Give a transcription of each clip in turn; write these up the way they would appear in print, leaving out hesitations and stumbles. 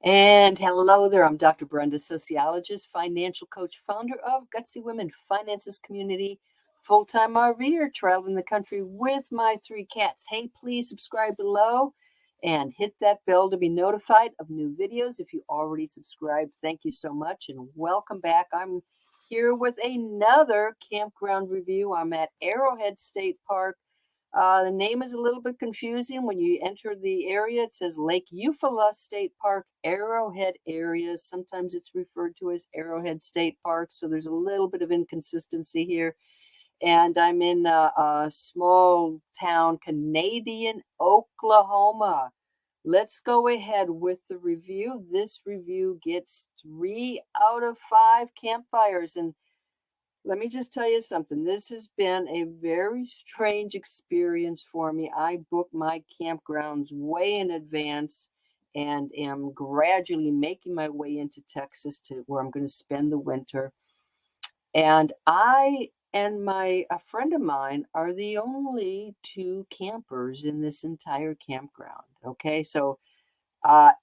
And hello there, I'm Dr. Brenda, sociologist, financial coach, founder of Gutsy Women Finances Community, full-time RVer, traveling the country with my three cats. Hey, please subscribe below and hit that bell to be notified of new videos. If you already subscribed, thank you so much and welcome back. I'm here with another campground review. I'm at Arrowhead State Park. The name is a little bit confusing. When you enter the area, it says Lake Eufala State Park, Arrowhead Area. Sometimes it's referred to as Arrowhead State Park, so there's a little bit of inconsistency here. And I'm in a small town, Canadian Oklahoma. Let's go ahead with the review. This review gets 3 out of 5 campfires. And let me just tell you something. This has been a very strange experience for me. I book my campgrounds way in advance and am gradually making my way into Texas to where I'm going to spend the winter. And I and a friend of mine are the only two campers in this entire campground. Okay, so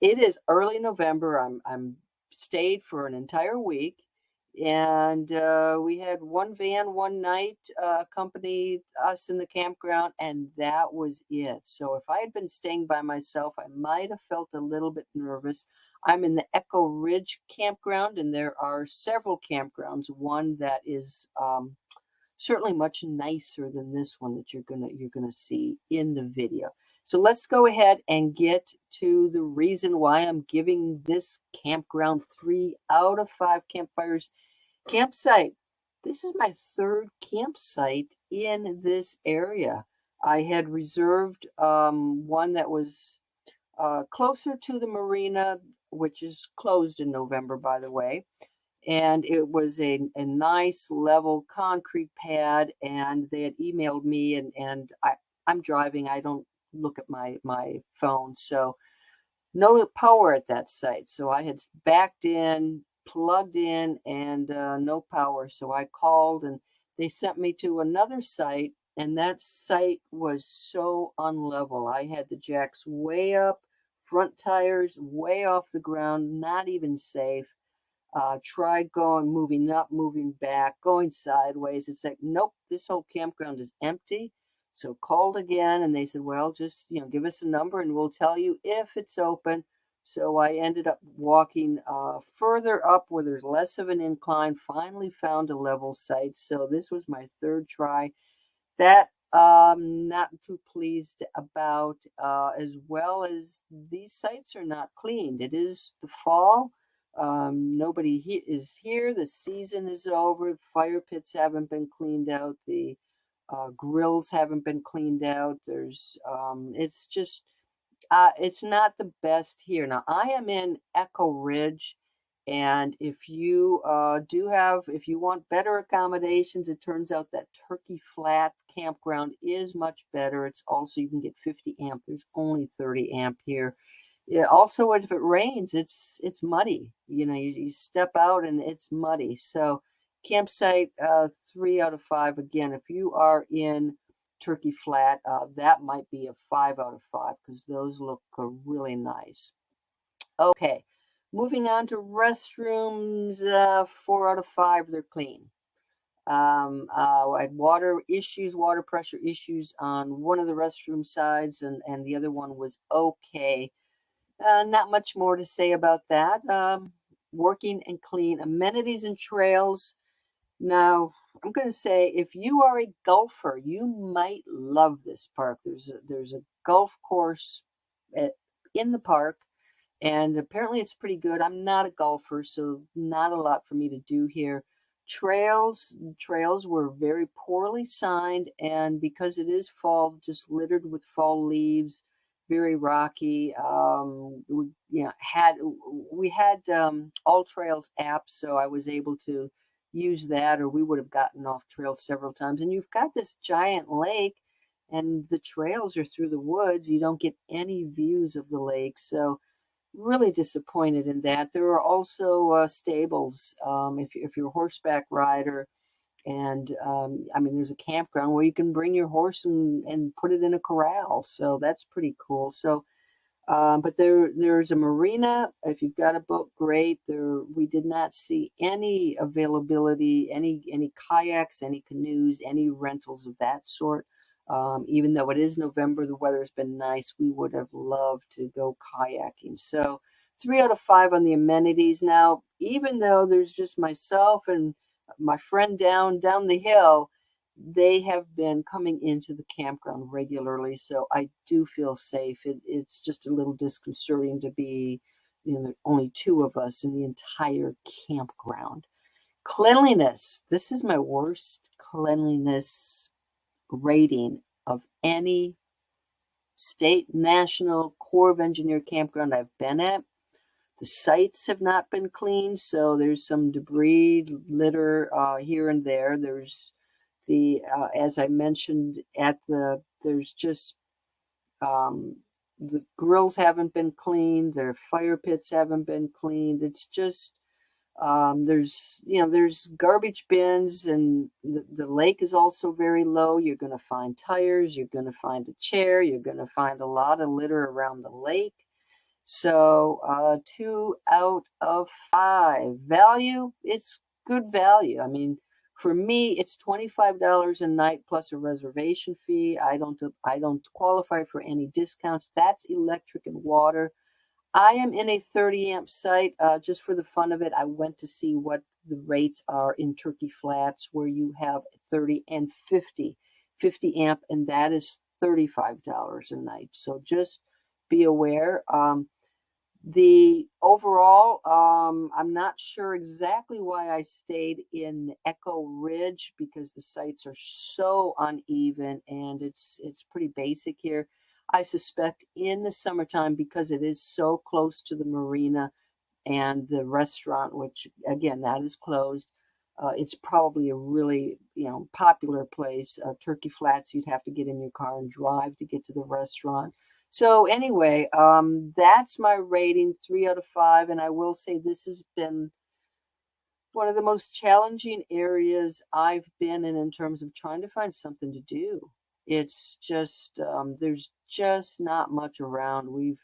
it is early November. I'm stayed for an entire week, and we had one van one night accompanied us in the campground, and that was it. So if I had been staying by myself, I might have felt a little bit nervous. I'm in the Echo Ridge campground, and there are several campgrounds. One that is certainly much nicer than this one that you're gonna see in the video. So let's go ahead and get to the reason why I'm giving this campground 3 out of 5 campfires. Campsite. This is my third campsite in this area. I had reserved one that was closer to the marina, which is closed in November, by the way. And it was a nice level concrete pad, and they had emailed me, and I'm driving. I don't look at my phone, so no power at that site. So I had backed in, plugged in, and no power. So I called, and they sent me to another site, and that site was so unlevel. I had the jacks way up, front tires way off the ground, not even safe. Tried moving up, moving back, going sideways. It's like, nope, this whole campground is empty. So called again, and they said, well, just give us a number, and we'll tell you if it's open. So I ended up walking further up where there's less of an incline. Finally found a level site. So this was my third try. That not too pleased about, as well as these sites are not cleaned. It is the fall. Nobody is here. The season is over. Fire pits haven't been cleaned out. The grills haven't been cleaned out. It's just, it's not the best here. Now, I am in Echo Ridge, and if you want better accommodations, it turns out that Turkey Flat campground is much better. It's also, you can get 50 amp. There's only 30 amp here. Yeah, also, if it rains, it's muddy. You step out and it's muddy. So campsite, 3 out of 5. Again, if you are in Turkey Flat, that might be a 5 out of 5 because those look really nice. Okay, moving on to restrooms, 4 out of 5. They're clean. I had water pressure issues on one of the restroom sides, and the other one was okay. Not much more to say about that. Working and clean. Amenities and trails. Now, I'm going to say if you are a golfer, you might love this park. There's a golf course in the park, and apparently it's pretty good. I'm not a golfer, so not a lot for me to do here. Trails were very poorly signed, and because it is fall, just littered with fall leaves, very rocky. We had All Trails app, so I was able to use that, or we would have gotten off trail several times. And you've got this giant lake, and the trails are through the woods. You don't get any views of the lake, so really disappointed in that. There are also stables if you're a horseback rider, and there's a campground where you can bring your horse and put it in a corral, so that's pretty cool. So But there's a marina. If you've got a boat, great. We did not see any availability, any kayaks, any canoes, any rentals of that sort. Even though it is November, the weather's been nice. We would have loved to go kayaking. So 3 out of 5 on the amenities. Now, even though there's just myself and my friend down the hill, they have been coming into the campground regularly, so I do feel safe. It's just a little disconcerting to be, only 2 of us in the entire campground. Cleanliness. This is my worst cleanliness rating of any state, national, Corps of Engineer campground I've been at. The sites have not been cleaned, so there's some debris, litter here and there. There's as I mentioned, there's just the grills haven't been cleaned, their fire pits haven't been cleaned. It's just there's garbage bins, and the lake is also very low. You're going to find tires, you're going to find a chair, you're going to find a lot of litter around the lake. So 2 out of 5. Value, it's good value. I mean, for me, it's $25 a night plus a reservation fee. I don't qualify for any discounts. That's electric and water. I am in a 30 amp site. Just for the fun of it, I went to see what the rates are in Turkey Flats, where you have 30 and 50 amp, and that is $35 a night. So just be aware. The overall, I'm not sure exactly why I stayed in Echo Ridge, because the sites are so uneven and it's pretty basic here. I suspect in the summertime, because it is so close to the marina and the restaurant, which again, that is closed, it's probably a really popular place. Turkey Flats, you'd have to get in your car and drive to get to the restaurant. So anyway, that's my rating, 3 out of 5. And I will say this has been one of the most challenging areas I've been in terms of trying to find something to do. It's just, there's just not much around. We've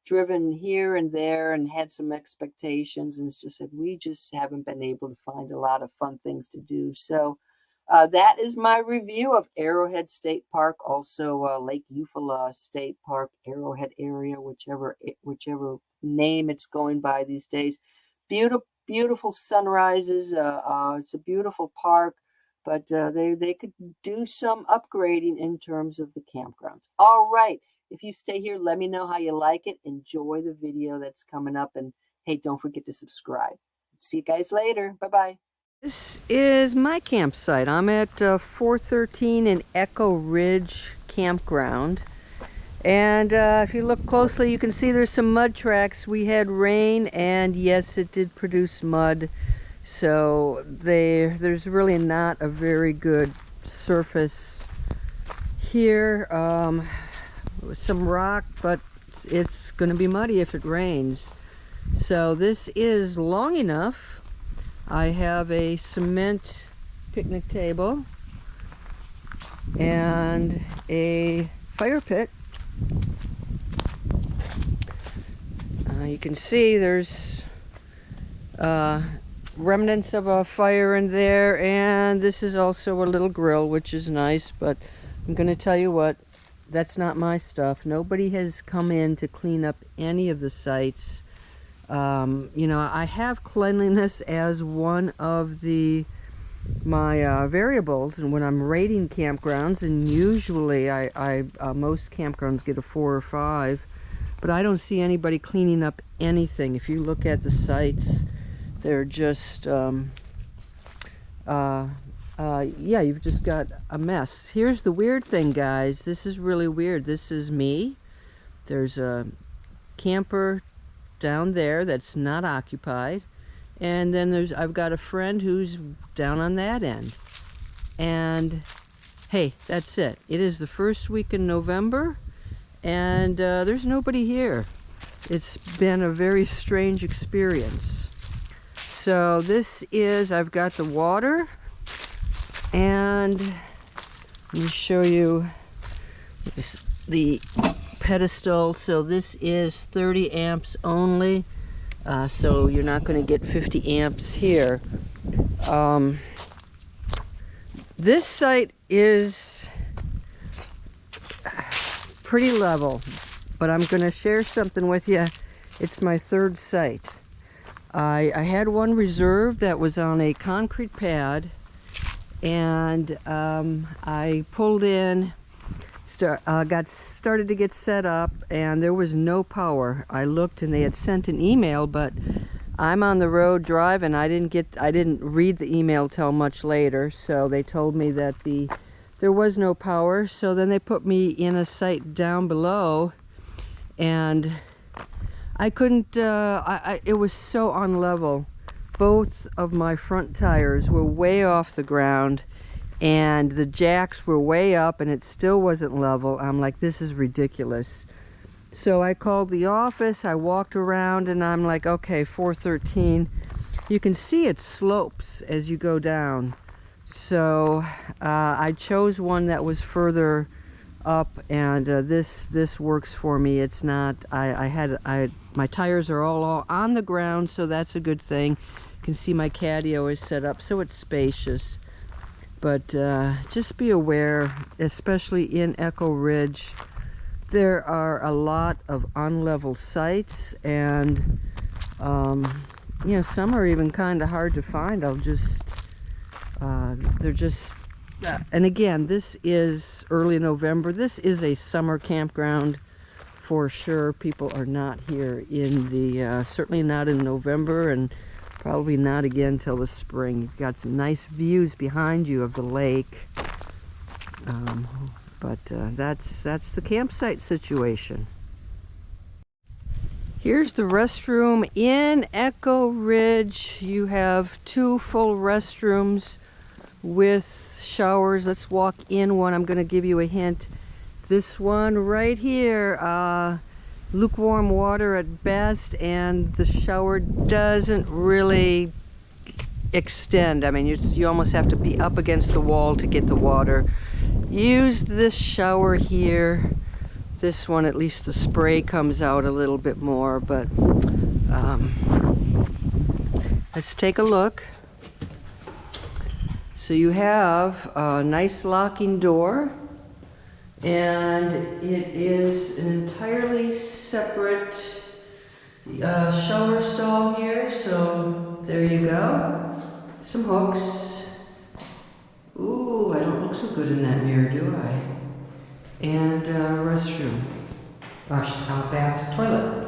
driven here and there and had some expectations, and it's just that we just haven't been able to find a lot of fun things to do. So that is my review of Arrowhead State Park, also Lake Eufala State Park, Arrowhead Area, whichever name it's going by these days. Beautiful sunrises. It's a beautiful park, but they could do some upgrading in terms of the campgrounds. All right. If you stay here, let me know how you like it. Enjoy the video that's coming up, and hey, don't forget to subscribe. See you guys later. Bye-bye. This is my campsite. I'm at 413 in Echo Ridge Campground. And if you look closely, you can see there's some mud tracks. We had rain, and yes, it did produce mud. So there's really not a very good surface here. With some rock, but it's going to be muddy if it rains. So this is long enough. I have a cement picnic table and a fire pit. You can see there's remnants of a fire in there, and this is also a little grill, which is nice, but I'm going to tell you what, that's not my stuff. Nobody has come in to clean up any of the sites. I have cleanliness as one of my variables, and when I'm rating campgrounds, and usually most campgrounds get a 4 or 5, but I don't see anybody cleaning up anything. If you look at the sites, they're just yeah, you've just got a mess. Here's the weird thing, guys. This is really weird. This is me. There's a camper down there that's not occupied, and then I've got a friend who's down on that end, and hey, that's it. It is the first week in November, and there's nobody here. It's been a very strange experience. So this is, I've got the water, and let me show you the pedestal, so this is 30 amps only, so you're not going to get 50 amps here. This site is pretty level, but I'm going to share something with you. It's my third site. I had one reserved that was on a concrete pad, and I pulled in, got started to get set up, and there was no power. I looked and they had sent an email, but I'm on the road driving. I didn't read the email till much later, so they told me that there was no power. So then they put me in a site down below, and I couldn't, it was so unlevel. Both of my front tires were way off the ground, and the jacks were way up, and it still wasn't level. I'm like, this is ridiculous. So I called the office, I walked around, and I'm like, okay, 413. You can see it slopes as you go down. So I chose one that was further up, and this works for me. It's not, my tires are all on the ground, so that's a good thing. You can see my catio is set up, so it's spacious. But just be aware, especially in Echo Ridge, there are a lot of unlevel sites, and you know, some are even kind of hard to find. They're just, and again, this is early November. This is a summer campground for sure. People are not here in the, certainly not in November, and probably not again till the spring. You've got some nice views behind you of the lake. But that's the campsite situation. Here's the restroom in Echo Ridge. You have 2 full restrooms with showers. Let's walk in one. I'm going to give you a hint. This one right here, lukewarm water at best, and the shower doesn't really extend. I mean, you almost have to be up against the wall to get the water. Use this shower here. This one, at least the spray comes out a little bit more, but let's take a look. So you have a nice locking door, and it is an entirely separate shower stall here. So there you go. Some hooks. Ooh, I don't look so good in that mirror, do I? And restroom, bath, toilet.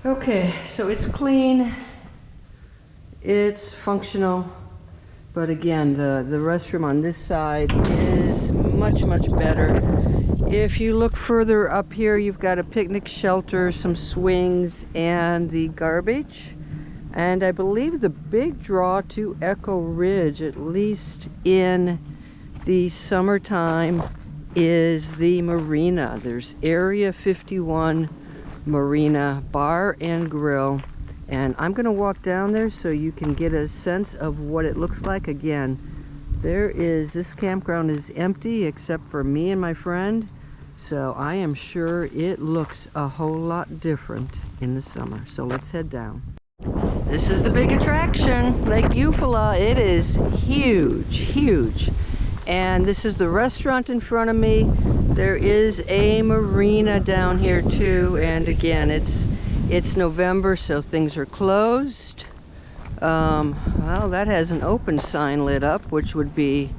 Okay, so it's clean, it's functional, but again, the restroom on this side is much, much better. If you look further up here, you've got a picnic shelter, some swings, and the garbage. And I believe the big draw to Echo Ridge, at least in the summertime, is the marina. There's Area 51 Marina Bar and Grill. And I'm going to walk down there so you can get a sense of what it looks like. Again, this campground is empty except for me and my friend. So I am sure it looks a whole lot different in the summer. So let's head down. This is the big attraction, Lake Eufala. It is huge, huge. And this is the restaurant in front of me. There is a marina down here too. And again, it's November, so things are closed. Well, that has an open sign lit up, which would be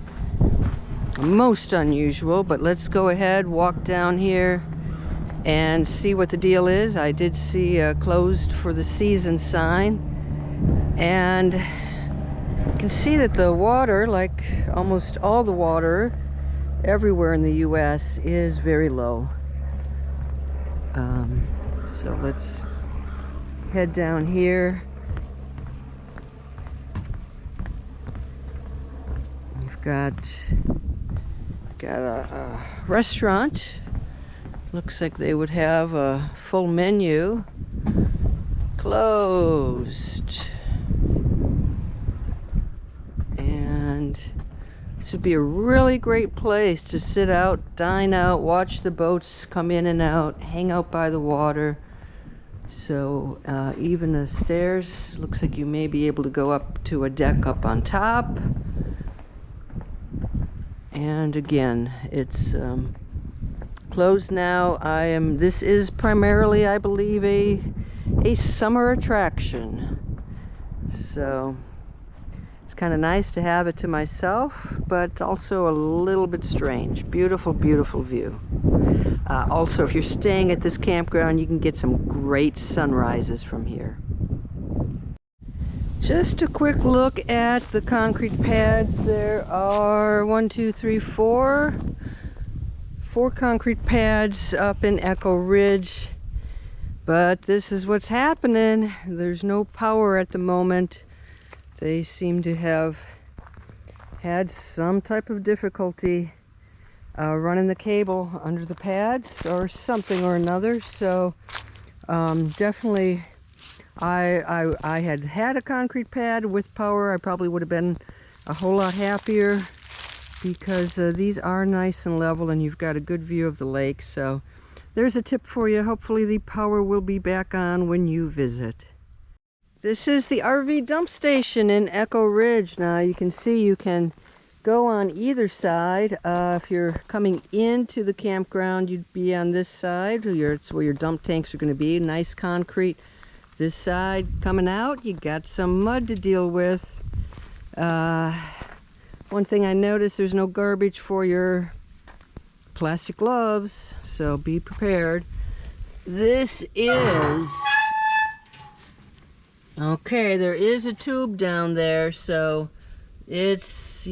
most unusual. But let's go ahead, walk down here, and see what the deal is. I did see a closed for the season sign. And you can see that the water, like almost all the water everywhere in the US, is very low. So let's head down here. You've got a restaurant. Looks like they would have a full menu. Closed. And would be a really great place to sit out, dine out, watch the boats come in and out, hang out by the water. So even the stairs, looks like you may be able to go up to a deck up on top. And again, it's closed now. This is primarily, I believe, a summer attraction. So it's kind of nice to have it to myself, but also a little bit strange. Beautiful, beautiful view. Also, if you're staying at this campground, you can get some great sunrises from here. Just a quick look at the concrete pads. There are 4 concrete pads up in Echo Ridge. But this is what's happening. There's no power at the moment. They seem to have had some type of difficulty running the cable under the pads or something or another. So definitely, I had a concrete pad with power. I probably would have been a whole lot happier, because these are nice and level and you've got a good view of the lake. So there's a tip for you. Hopefully the power will be back on when you visit. This is the RV dump station in Echo Ridge. Now you can see you can go on either side. If you're coming into the campground, you'd be on this side. It's where your dump tanks are going to be. Nice concrete. This side coming out, you got some mud to deal with. One thing I noticed, there's no garbage for your plastic gloves, so be prepared. This is... okay, there is a tube down there, so you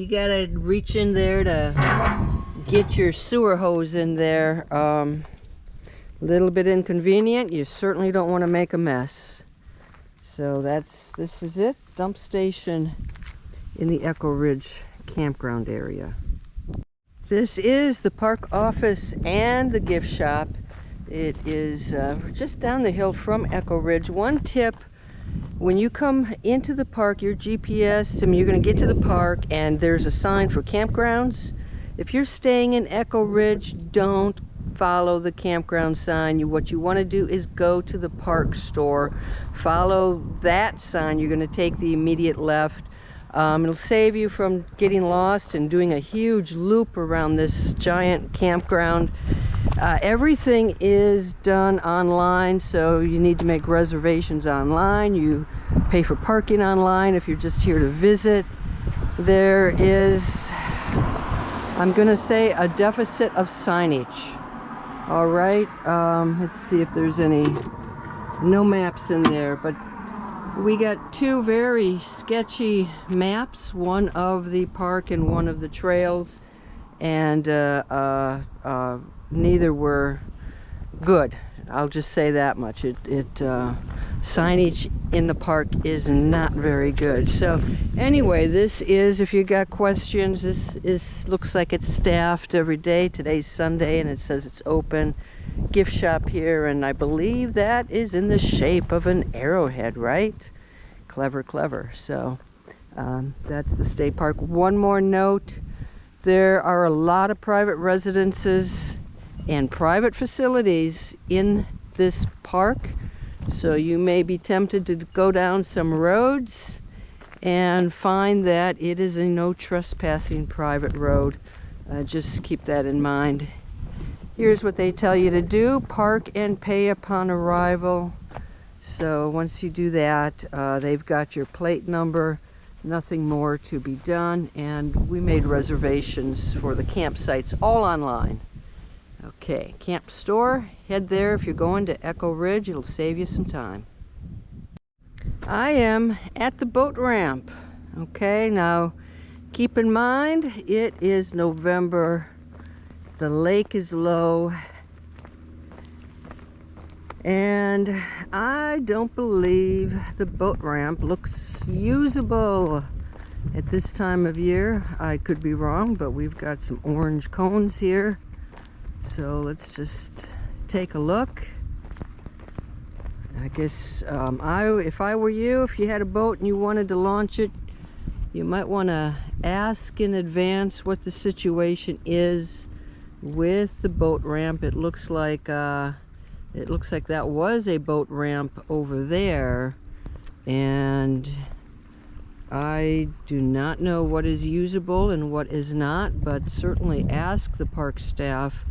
gotta reach in there to get your sewer hose in there. A little bit inconvenient. You certainly don't want to make a mess. So this is it, dump station in the Echo Ridge campground area. This is the park office and the gift shop. It is just down the hill from Echo Ridge. One tip: when you come into the park, your GPS, you're going to get to the park and there's a sign for campgrounds. If you're staying in Echo Ridge, don't follow the campground sign. What you want to do is go to the park store. Follow that sign. You're going to take the immediate left. It'll save you from getting lost and doing a huge loop around this giant campground. Everything is done online, so you need to make reservations online. You pay for parking online if you're just here to visit. There is, I'm gonna say, a deficit of signage. All right, let's see if there's no maps in there, but we got two very sketchy maps, one of the park and one of the trails, and neither were good. I'll just say that much. Signage in the park is not very good. So anyway, this is, if you got questions, looks like it's staffed every day. Today's Sunday and it says it's open. Gift shop here, and I believe that is in the shape of an arrowhead, right? Clever, clever. So that's the state park. One more note: there are a lot of private residences and private facilities in this park, so you may be tempted to go down some roads and find that it is a no trespassing private road. Just keep that in mind. Here's what they tell you to do: park and pay upon arrival. So once you do that, they've got your plate number, nothing more to be done, and we made reservations for the campsites all online. Okay, camp store, head there if you're going to Echo Ridge. It'll save you some time. I am at the boat ramp. Okay, now keep in mind it is November. The lake is low, and I don't believe the boat ramp looks usable at this time of year. I could be wrong, but we've got some orange cones here. So let's just take a look. I guess if I were you, if you had a boat and you wanted to launch it, you might want to ask in advance what the situation is with the boat ramp. It looks like that was a boat ramp over there, and I do not know what is usable and what is not, but certainly ask the park staff.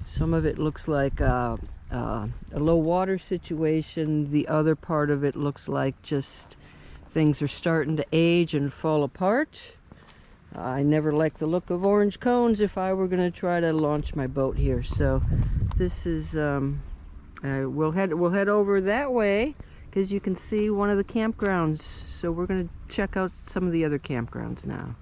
Some of it looks like a low water situation. The other part of it looks like just things are starting to age and fall apart. I never liked the look of orange cones if I were going to try to launch my boat here. So this is we'll head over that way, because you can see one of the campgrounds. So we're going to check out some of the other campgrounds now.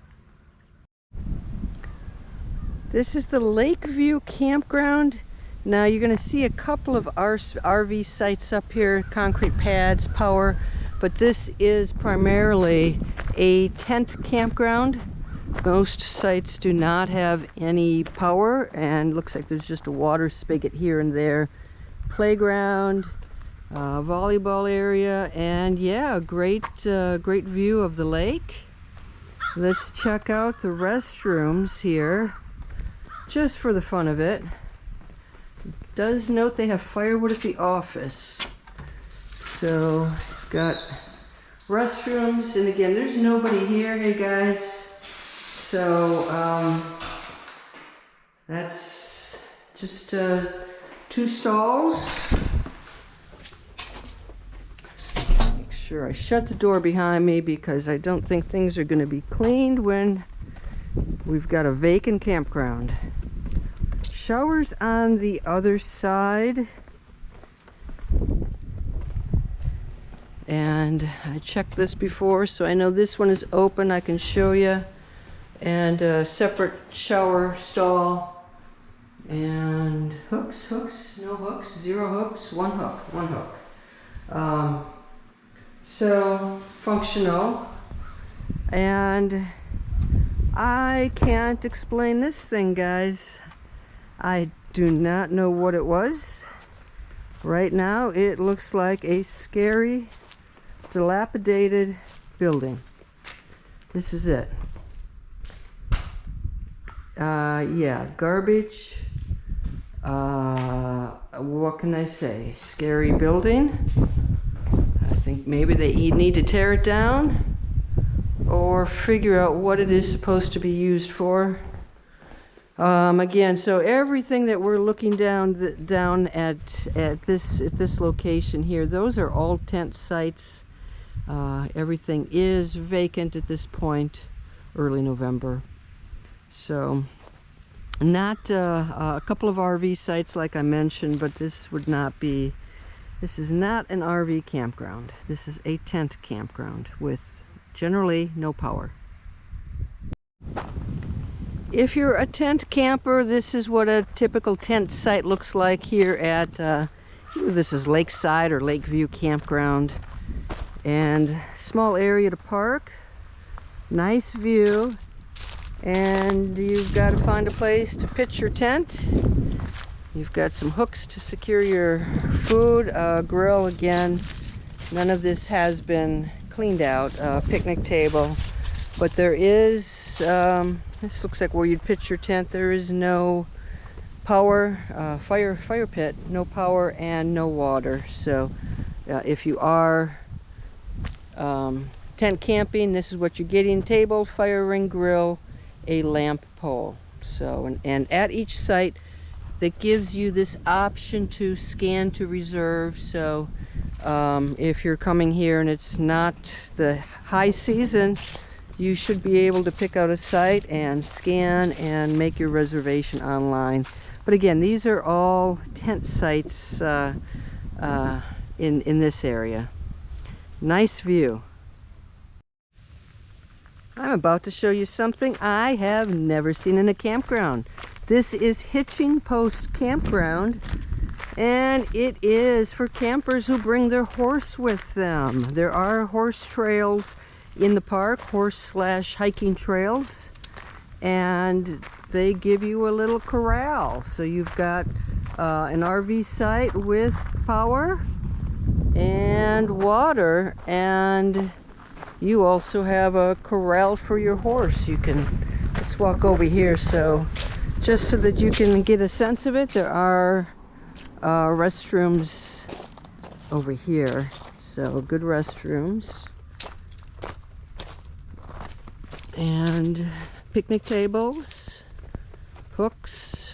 This is the Lakeview Campground. Now you're going to see a couple of RV sites up here, concrete pads, power, but this is primarily a tent campground. Most sites do not have any power, and looks like there's just a water spigot here and there. Playground, volleyball area, and yeah, a great view of the lake. Let's check out the restrooms here, just for the fun of it. Does note they have firewood at the office. So, got restrooms, and again, there's nobody here. Hey guys. So, that's just 2 stalls. Make sure I shut the door behind me, because I don't think things are going to be cleaned when we've got a vacant campground. Showers on the other side, and I checked this before, so I know this one is open. I can show you, and a separate shower stall, and hooks, no hooks, 0 hooks, 1 hook. So functional, and I can't explain this thing, guys. I do not know what it was. Right now it looks like a scary, dilapidated building. This is it. Yeah, garbage. What can I say? Scary building. I think maybe they need to tear it down or figure out what it is supposed to be used for. Again, so everything that we're looking down at this location here, those are all tent sites. Everything is vacant at this point, early November. So, not a couple of RV sites like I mentioned, but this would not be. This is not an RV campground. This is a tent campground with generally no power. If you're a tent camper, this is what a typical tent site looks like here at, this is Lakeside or Lakeview Campground. And small area to park, nice view, and you've got to find a place to pitch your tent. You've got some hooks to secure your food, grill again. None of this has been cleaned out, picnic table, but there is, this looks like where you'd pitch your tent. There is no power, fire pit, no power and no water. So if you are tent camping, this is what you're getting: table, fire ring, grill, a lamp pole. So, and at each site that gives you this option to scan to reserve. So if you're coming here and it's not the high season, you should be able to pick out a site and scan and make your reservation online. But again, these are all tent sites in this area. Nice view. I'm about to show you something I have never seen in a campground. This is Hitching Post Campground, and it is for campers who bring their horse with them. There are horse trails in the park, horse/hiking trails, and they give you a little corral. So you've got an RV site with power and water, and You also have a corral for your horse. You can, let's walk over here. So just so that you can get a sense of it, there are restrooms over here. So good restrooms. And picnic tables, hooks.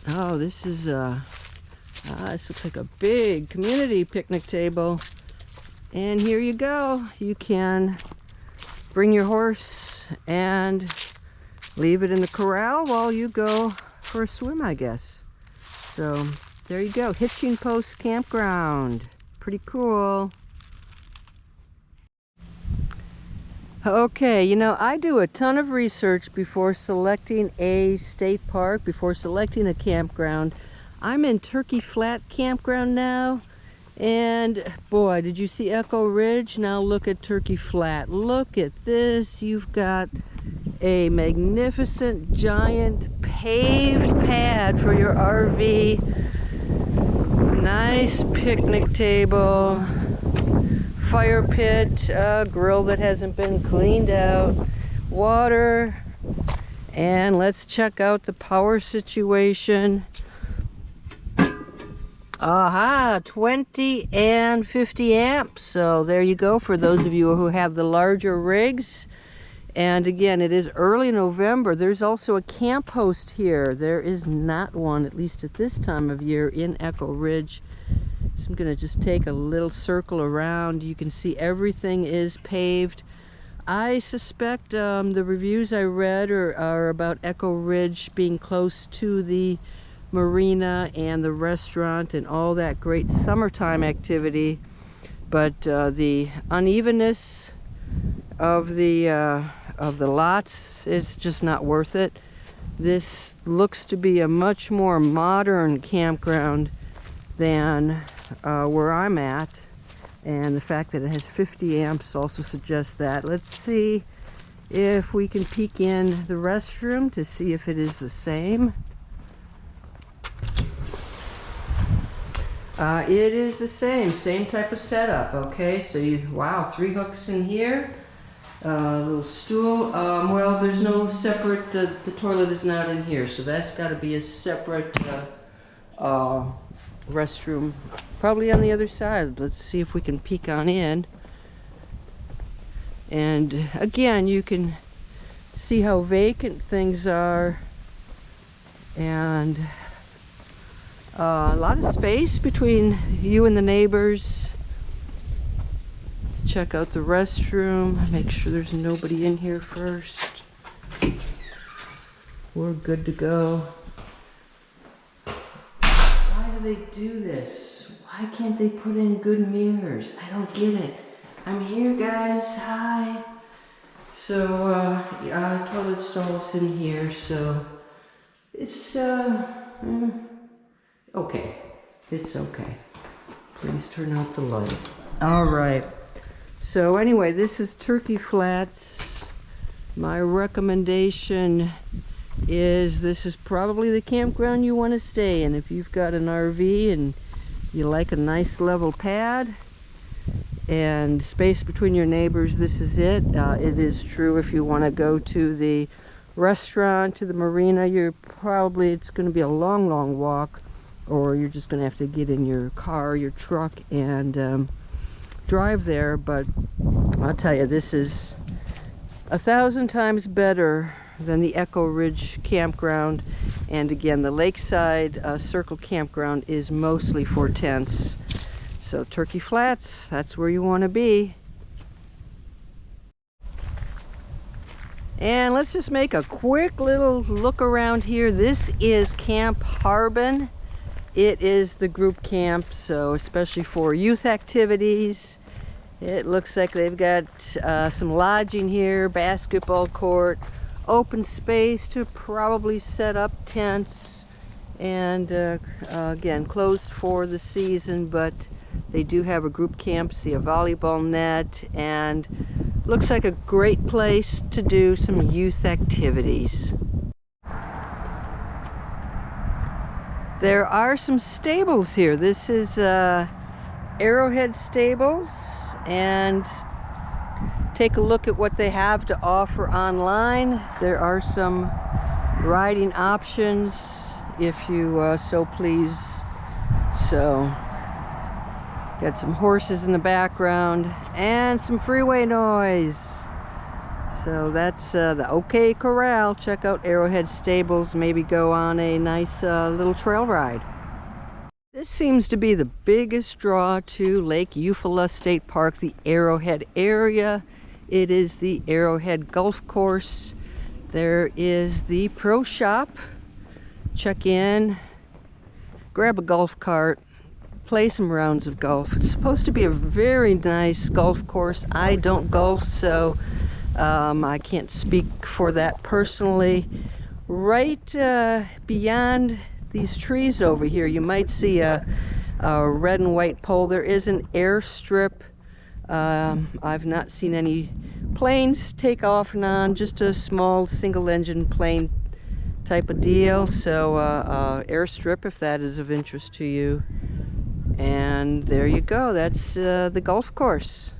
Oh, this is this looks like a big community picnic table. And here you go. You can bring your horse and leave it in the corral while you go for a swim, I guess. So there you go, Hitching Post Campground. Pretty cool. Okay, you know, I do a ton of research before selecting a state park, before selecting a campground. I'm in Turkey Flat Campground now, and boy, did you see Echo Ridge? Now look at Turkey Flat. Look at this. You've got a magnificent giant paved pad for your RV. Nice picnic table. Fire pit, grill that hasn't been cleaned out, water, and let's check out the power situation. Aha, 20 and 50 amps. So there you go for those of you who have the larger rigs. And again, it is early November. There's also a camp host here. There is not one, at least at this time of year, in Echo Ridge. So I'm going to just take a little circle around. You can see everything is paved. I suspect the reviews I read are about Echo Ridge being close to the marina and the restaurant and all that great summertime activity. But the unevenness of the lots is just not worth it. This looks to be a much more modern campground than where I'm at, and the fact that it has 50 amps also suggests that. Let's see if we can peek in the restroom to see if it is the same. It is the same type of setup. Okay, so wow, 3 hooks in here, little stool. Well, there's no separate, the toilet is not in here, so that's got to be a separate restroom, probably on the other side. Let's see if we can peek on in. And again, you can see how vacant things are, and a lot of space between you and the neighbors. Let's check out the restroom, make sure there's nobody in here first. We're good to go. They do this? Why can't they put in good mirrors? I don't get it. I'm here, guys. Hi. So toilet stalls in here, so it's okay. It's okay. Please turn out the light. All right, so anyway, this is Turkey Flats. My recommendation is this is probably the campground you want to stay in if you've got an RV and you like a nice level pad and space between your neighbors. This is it. It is true if you want to go to the restaurant, to the marina, it's going to be a long walk, or you're just going to have to get in your car, your truck, and drive there. But I'll tell you, this is 1,000 times better than the Echo Ridge Campground. And again, the Lakeside Circle Campground is mostly for tents. So Turkey Flats, that's where you want to be. And let's just make a quick little look around here. This is Camp Harbin. It is the group camp, so especially for youth activities. It looks like they've got some lodging here, basketball court, open space to probably set up tents, and again, closed for the season, but they do have a group camp, see a volleyball net, and looks like a great place to do some youth activities. There are some stables here. This is Arrowhead Stables, and take a look at what they have to offer online. There are some riding options if you so please. So got some horses in the background and some freeway noise. So that's the OK Corral. Check out Arrowhead Stables. Maybe go on a nice little trail ride. This seems to be the biggest draw to Lake Eufala State Park, the Arrowhead Area. It is the Arrowhead Golf Course. There is the pro shop. Check in, grab a golf cart, play some rounds of golf. It's supposed to be a very nice golf course. I don't golf, so I can't speak for that personally. Right beyond these trees over here, you might see a red and white pole. There is an airstrip. I've not seen any planes take off and on, just a small single engine plane type of deal. So airstrip, if that is of interest to you. And there you go, that's the golf course.